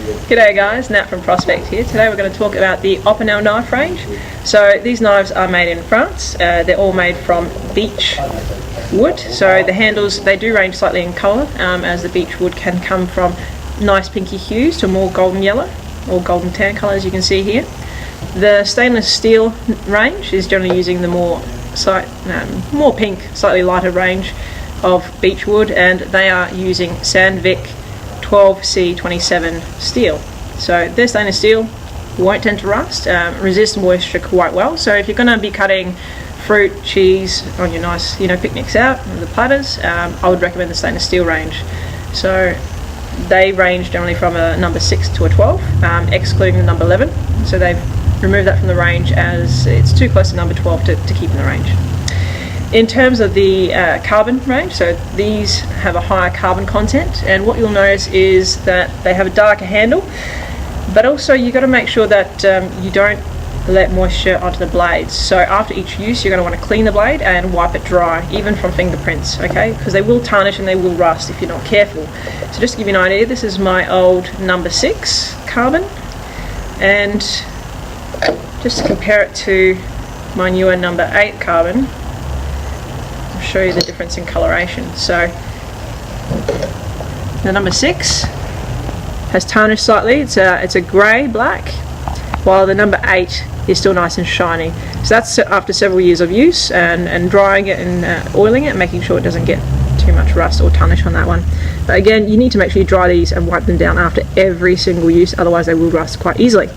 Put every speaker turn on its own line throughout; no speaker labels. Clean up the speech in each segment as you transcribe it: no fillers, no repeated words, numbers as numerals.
G'day guys, Nat from Prospect here. Today we're going to talk about the Opinel knife range. So these knives are made in France. They're all made from beech wood. So the handles, they do range slightly in colour, as the beech wood can come from nice pinky hues to more golden yellow or golden tan colour, as you can see here. The stainless steel range is generally using the more pink, slightly lighter range of beech wood, and they are using Sandvik 12C27 steel. So their stainless steel won't tend to rust, resist moisture quite well. So if you're going to be cutting fruit, cheese on your nice, picnics out, the platters, I would recommend the stainless steel range. So they range generally from a number 6 to a 12, excluding the number 11. So they've removed that from the range as it's too close to number 12 to keep in the range. In terms of the carbon range, so these have a higher carbon content, and what you'll notice is that they have a darker handle, but also you've got to make sure that you don't let moisture onto the blades. So after each use, you're going to want to clean the blade and wipe it dry, even from fingerprints, okay? Because they will tarnish and they will rust if you're not careful. So just to give you an idea, this is my old number 6 carbon, and just to compare it to my newer number 8 carbon, show you the difference in coloration. So the number 6 has tarnished slightly. It's a grey black, while the number 8 is still nice and shiny. So that's after several years of use and drying it and oiling it, making sure it doesn't get too much rust or tarnish on that one. But again, you need to make sure you dry these and wipe them down after every single use, otherwise they will rust quite easily.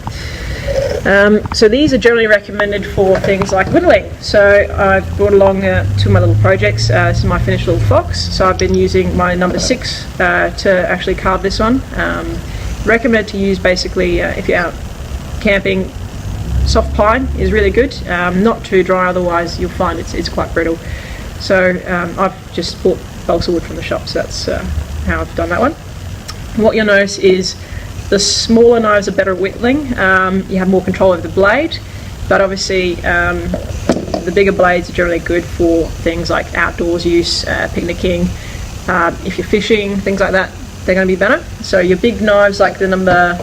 So these are generally recommended for things like whittling. So I've brought along two of my little projects. This is my finished little fox. So I've been using my number 6 to actually carve this one. Recommended to use basically if you're out camping. Soft pine is really good, not too dry, otherwise you'll find it's quite brittle. So I've just bought balsa wood from the shop, so that's how I've done that one. And what you'll notice is the smaller knives are better at whittling. You have more control over the blade, but obviously the bigger blades are generally good for things like outdoors use, picnicking, if you're fishing, things like that, they're going to be better. So your big knives like the number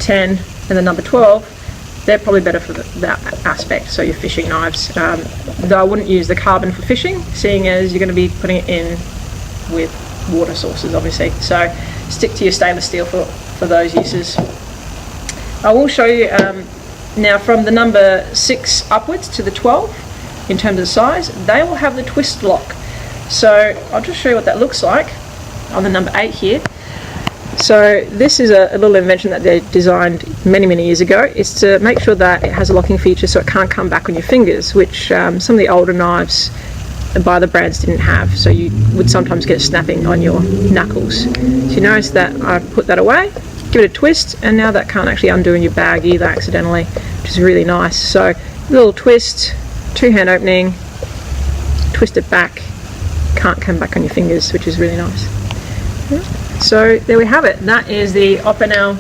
10 and the number 12, they're probably better for that aspect, so your fishing knives. Though I wouldn't use the carbon for fishing, seeing as you're going to be putting it in with water sources obviously. So stick to your stainless steel for those uses. I will show you now from the number 6 upwards to the 12 in terms of size, they will have the twist lock. So I'll just show you what that looks like on the number 8 here. So this is a little invention that they designed many years ago. It's to make sure that it has a locking feature so it can't come back on your fingers, which some of the older knives by the brands didn't have, so you would sometimes get snapping on your knuckles. So you notice that I put that away, give it a twist, and now that can't actually undo in your bag either accidentally, which is really nice. So little twist, 2-hand opening, twist it back, can't come back on your fingers, which is really nice. So there we have it. That is the Opinel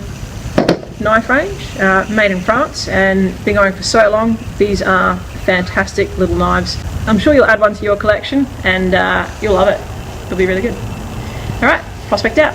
knife range, made in France, and been going for so long. These are fantastic little knives. I'm sure you'll add one to your collection and you'll love it. It'll be really good. Alright, Prospect out.